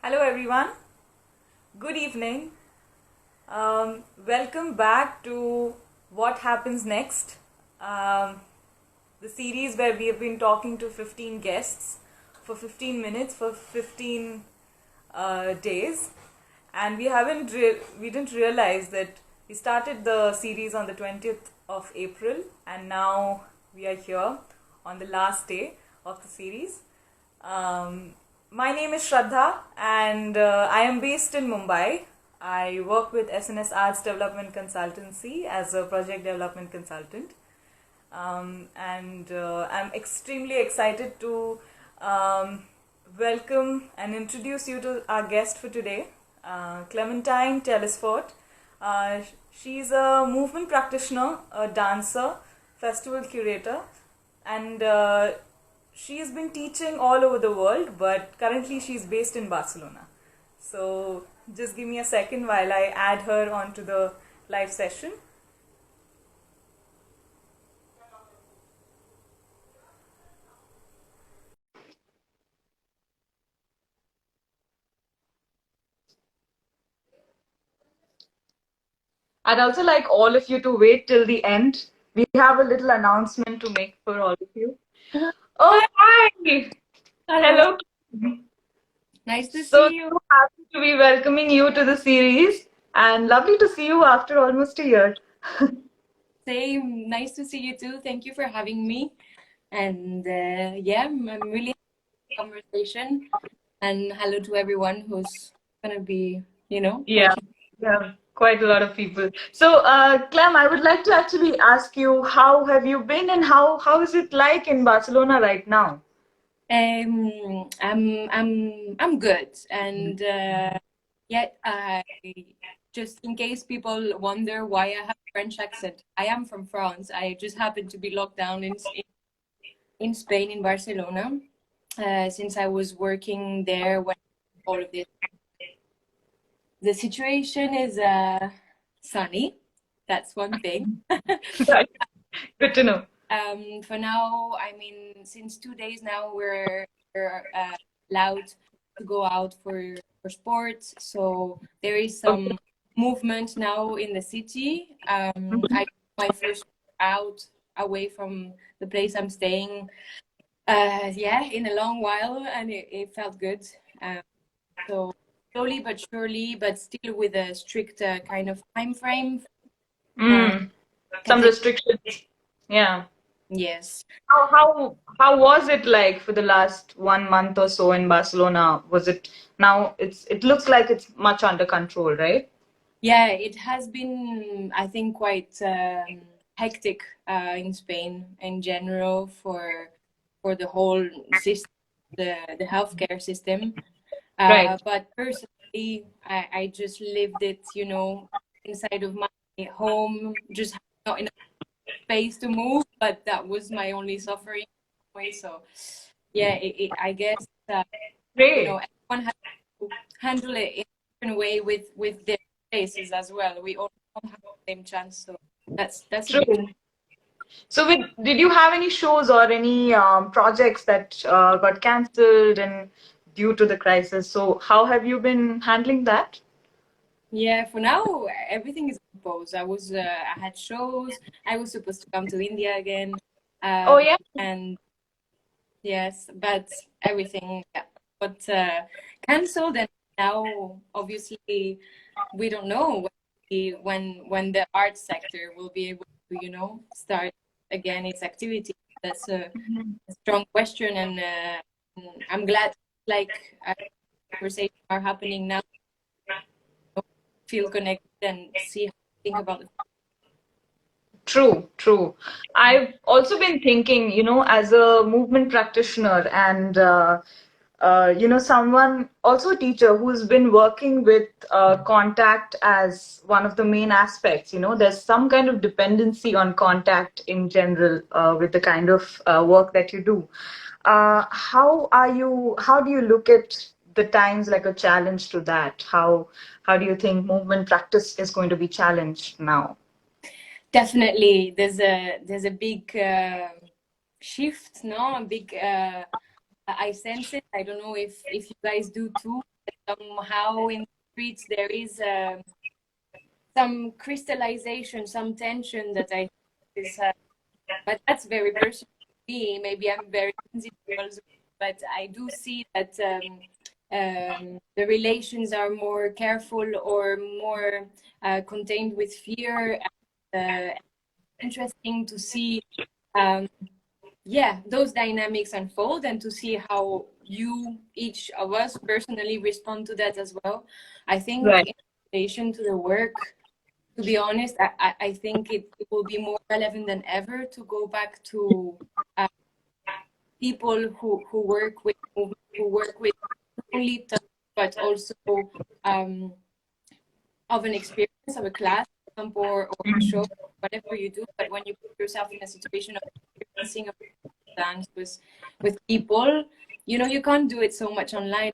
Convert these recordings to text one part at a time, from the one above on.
Hello, everyone. Good evening. Welcome back to What Happens Next, the series where we have been talking to 15 guests for 15 minutes for 15 days, and we didn't realize that we started the series on the 20th of April, and now we are here on the last day of the series. My name is Shraddha, and I am based in Mumbai. I work with SNS Arts Development Consultancy as a project development consultant. And I'm extremely excited to welcome and introduce you to our guest for today, Clementine Telesfort. She's a movement practitioner, a dancer, festival curator, and she's been teaching all over the world, but currently she's based in Barcelona. So just give me a second while I add her onto the live session. I'd also like all of you to wait till the end. We have a little announcement to make for all of you. Oh, hi! Hello. Hello. Nice to So see you. happy to be welcoming you to the series, and lovely to see you after almost a year. Same. Nice to see you too. Thank you for having me. And yeah, I'm really enjoying the conversation. And hello to everyone who's gonna be, Yeah, watching. yeah, quite a lot of people. So, Clem, I would like to actually ask you, how have you been, and how is it like in Barcelona right now? I'm good. And yet I just in case people wonder why I have a French accent, I am from France. I just happen to be locked down in Spain, in Barcelona, since I was working there when all of this. The situation is sunny. That's one thing. Right. Good to know. For now, I mean, since 2 days now, we're allowed to go out for sports. So there is Okay. some movement now in the city. I my first out away from the place I'm staying. Yeah, in a long while, and it felt good. Um, so slowly but surely, but still with a strict kind of time frame. Uh, Mm, can some take restrictions. Yeah. yes. How was it like for the last 1 month or so in Barcelona? Was it now it looks like it's much under control, right? Yeah, it has been, I think, quite hectic in Spain in general for the whole system, the healthcare system. Right. But personally, I just lived it, inside of my home, just not enough space to move. But that was my only suffering. Anyway, so yeah, I guess Great. everyone has to handle it in a different way with their faces as well. We all don't have the same chance, so that's a bit. True. So, did you have any shows or any projects that got cancelled and due to the crisis? So, how have you been handling that? Yeah, for now everything is on pause. I had shows. I was supposed to come to India again, Oh, yeah. and yes, but everything got cancelled, and now obviously we don't know when the art sector will be able to start again its activity. That's a strong question, and I'm glad like conversations are happening now. Feel connected and see how to think about it. True, true. I've also been thinking, as a movement practitioner and someone also a teacher who's been working with contact as one of the main aspects. There's some kind of dependency on contact in general with the kind of work that you do. How do you look at the times like a challenge to that? How do you think movement practice is going to be challenged now? Definitely, there's a big shift, no? A big I sense it. I don't know if you guys do too. somehow in the streets there is some crystallization, some tension that I think is, but that's very personal to me. Maybe I'm very sensitive also, but I do see that the relations are more careful or more contained with fear. And, interesting to see, those dynamics unfold and to see how each of us personally respond to that as well. I think Right. in relation to the work, to be honest, I think it will be more relevant than ever to go back to people who work with not only touch, but also of an experience of a class, for example, or a show, whatever you do. But when you put yourself in a situation of experiencing a dance with people, you can't do it so much online.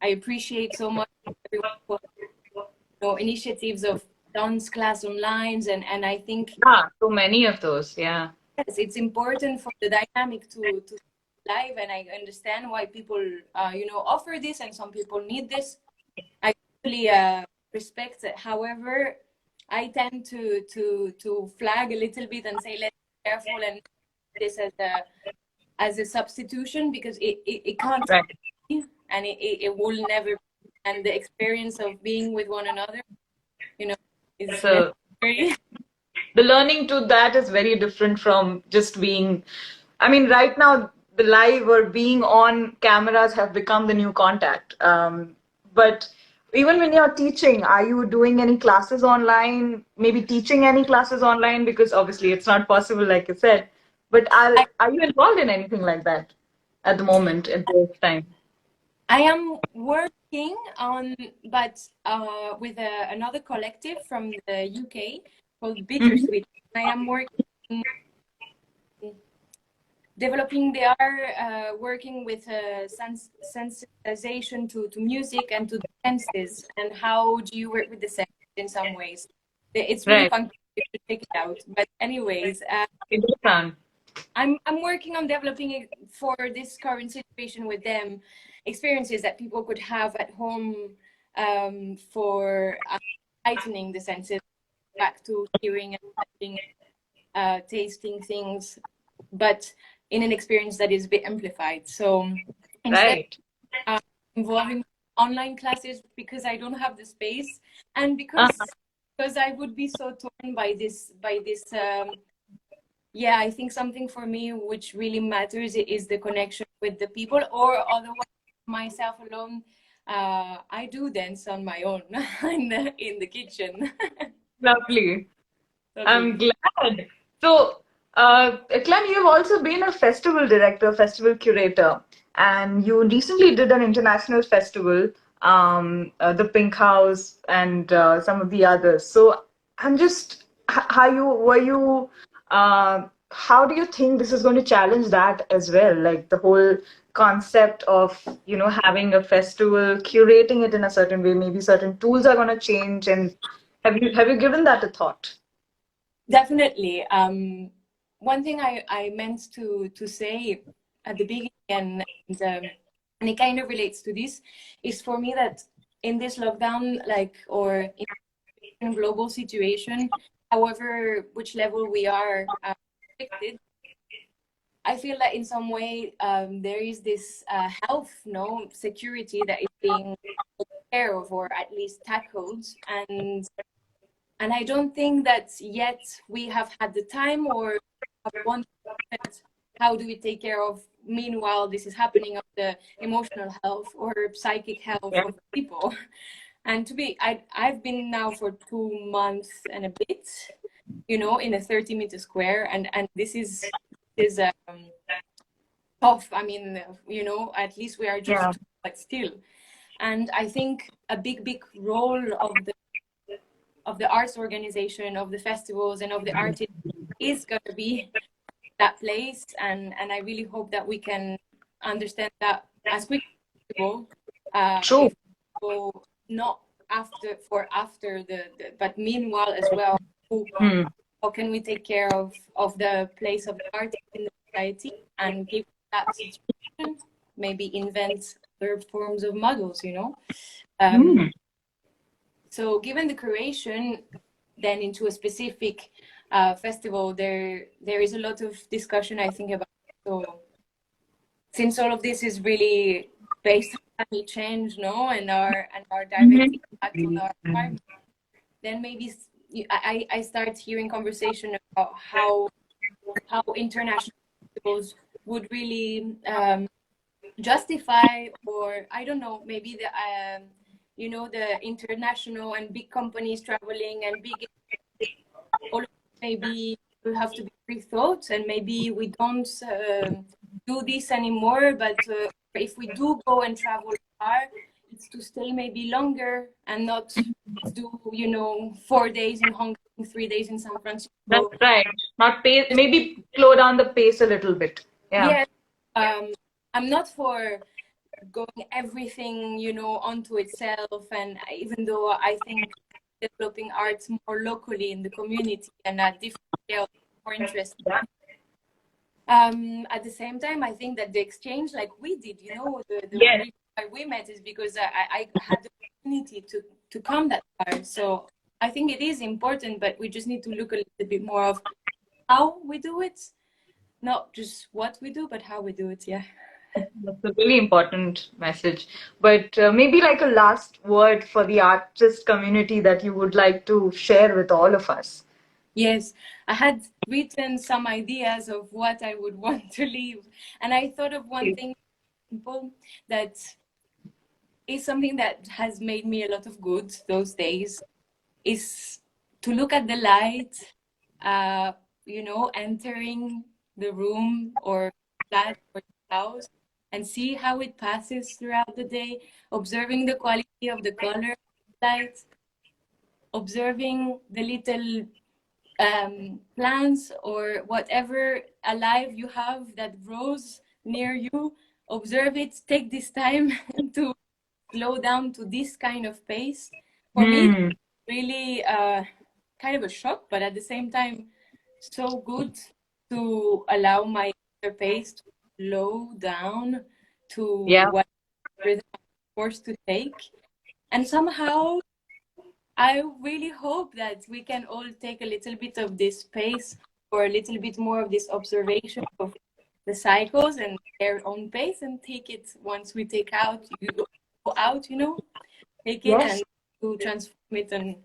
I appreciate so much everyone for initiatives of dance class online, and I think So many of those, yeah. yes, it's important for the dynamic to live, and I understand why people offer this, and some people need this. I really respect it. However, I tend to flag a little bit and say let's be careful and this as a substitution, because it can't Right. be, and it will never be. And the experience of being with one another, is So necessary. the learning to that is very different from just being, I mean, right now the live or being on cameras have become the new contact. But even when you're teaching, are you doing any classes online, maybe teaching any classes online? Because obviously it's not possible, like you said. But are you involved in anything like that at the moment, at this time? I am working on, but with another collective from the UK called Mhm. Bittersweet. I am working on developing. They are working with sensitization to music and to the senses. And how do you work with the senses in some ways? It's really Right. fun to check it out. But anyways, It does sound. I'm working on developing it for this current situation with them, experiences that people could have at home for heightening the senses, back to hearing and touching, tasting things, but in an experience that is a bit amplified. So instead Right. of involving online classes, because I don't have the space, and Uh-huh. because I would be so torn by this yeah, I think something for me which really matters is the connection with the people, or otherwise myself alone. I do dance on my own in the kitchen. Lovely. I'm Totally. glad. So, Clem, you've also been a festival director, festival curator, and you recently did an international festival, the Pink House, and some of the others. So, I'm just, how do you think this is going to challenge that as well? Like the whole concept of, having a festival, curating it in a certain way, maybe certain tools are going to change, and have you given that a thought? Definitely. One thing I meant to say at the beginning, and it kind of relates to this, is for me that in this lockdown, like, or in global situation, however which level we are affected, I feel that in some way there is this health, no security that is being taken care of, or at least tackled, and I don't think that yet we have had the time or have wanted how do we take care of, meanwhile this is happening, of the emotional health or psychic health Yeah. of people. And I've been now for 2 months and a bit, in a 30-meter square, and this is tough. I mean, at least we are Yeah. just two, but still. And I think a big role of the arts organization, of the festivals, and of the artists is going to be that place. And I really hope that we can understand that as quickly as possible. True. If so, not after but meanwhile as well, Hmm. how can we take care of the place of the artist in the society and give that situation, maybe invent other forms of models, you know. So given the curation then into a specific festival, there is a lot of discussion, I think, about. So since all of this is really based on climate change, no, and our direct impact on our environment, then maybe I start hearing conversation about how international festivals would really justify, or I don't know, maybe the you know, the international and big companies traveling and big, all maybe will have to be rethought, and maybe we don't do this anymore. But if we do go and travel far, it's to stay maybe longer and not do, you know, 4 days in Hong Kong, 3 days in San Francisco. That's right. Not pace, maybe slow down the pace a little bit. Yeah. I'm not for going everything, you know, onto itself, and even though I think developing arts more locally in the community and at different scale more interesting. At the same time, I think that the exchange, like we did, you know, the reason why we met is because I had the opportunity to come that far. So I think it is important, but we just need to look a little bit more of how we do it, not just what we do, but how we do it. Yeah. That's a really important message. But maybe like a last word for the artist community that you would like to share with all of us. Yes, I had written some ideas of what I would want to leave. And I thought of one thing simple that is something that has made me a lot of good those days, is to look at the light, you know, entering the room or flat or house, and see how it passes throughout the day, observing the quality of the color light, observing the little plants or whatever alive you have that grows near you. Observe it, take this time to slow down to this kind of pace. For me, really kind of a shock, but at the same time, so good to allow my pace to slow down to what rhythm I'm forced to take. And somehow, I really hope that we can all take a little bit of this pace, or a little bit more of this observation of the cycles and their own pace, and take it once we take out, you go out, you know, take it and to transform it and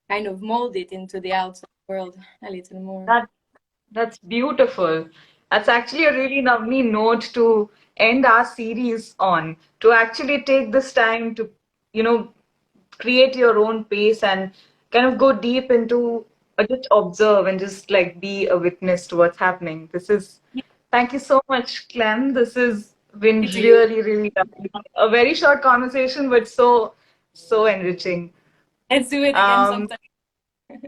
kind of mold it into the outside world a little more. That's beautiful. That's actually a really lovely note to end our series on, to actually take this time to, you know, create your own pace and kind of go deep into just observe and just like be a witness to what's happening. Thank you so much, Clem. This has been really, really lovely. A very short conversation, but so enriching. Let's do it again sometime.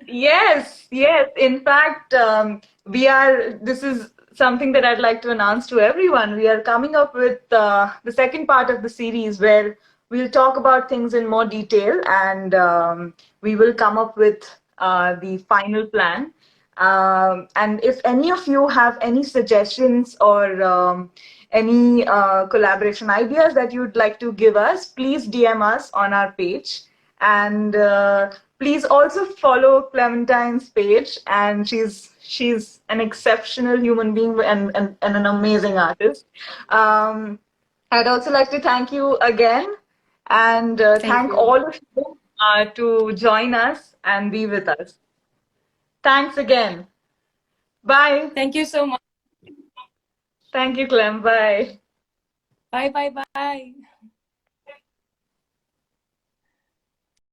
Yes. In fact, this is something that I'd like to announce to everyone. We are coming up with the second part of the series where we'll talk about things in more detail, and we will come up with the final plan. And if any of you have any suggestions or any collaboration ideas that you'd like to give us, please DM us on our page. And please also follow Clementine's page. And she's an exceptional human being and an amazing artist. I'd also like to thank you again, and thank all of you to join us and be with us. Thanks again. Bye. Thank you so much. Thank you, Clem. Bye. Bye.